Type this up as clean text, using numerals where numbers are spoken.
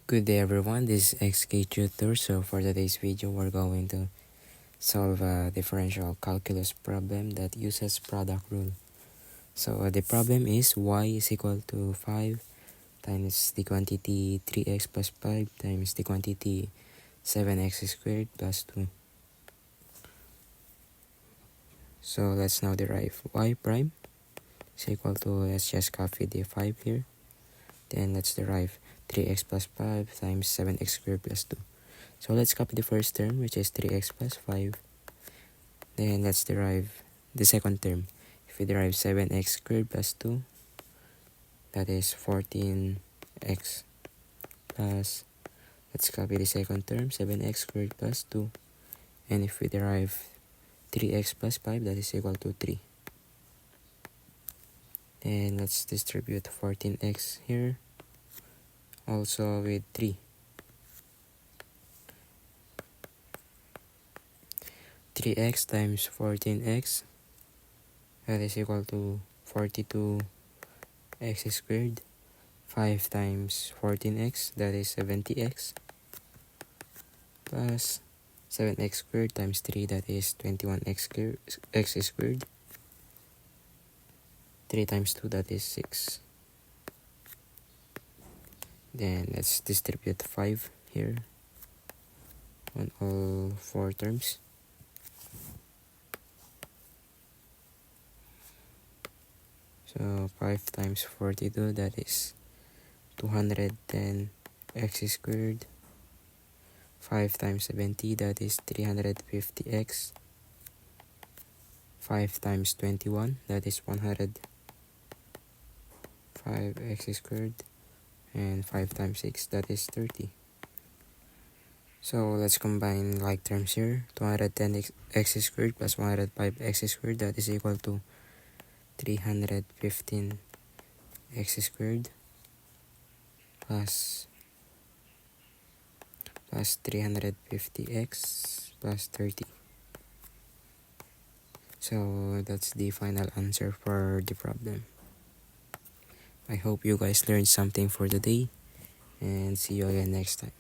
Good day everyone, this is XK Tutor. So for today's video, we're going to solve a differential calculus problem that uses product rule. So the problem is y is equal to 5 times the quantity 3x plus 5 times the quantity 7x squared plus 2. So let's now derive y prime is equal to, let's just copy the 5 here. Then let's derive 3x plus 5 times 7x squared plus 2. So let's copy the first term, which is 3x plus 5. Then let's derive the second term. If we derive 7x squared plus 2, that is 14x plus, let's copy the second term, 7x squared plus 2. And if we derive 3x plus 5, that is equal to 3. Then let's distribute 14x here, also with 3. 3x times 14x, that is equal to 42x squared. 5 times 14x, that is 70x, plus 7x squared times 3, that is 21x squared. 3 times 2, that is 6. Then let's distribute 5 here on all 4 terms. So 5 times 42, that is 210x squared. 5 times 70, that is 350x. 5 times 21, that is 105x squared. And 5 times 6, that is 30. So let's combine like terms here. 210x squared plus 105x squared, that is equal to 315x squared plus 350x plus 30. So that's the final answer for the problem. I hope you guys learned something for today, and see you again next time.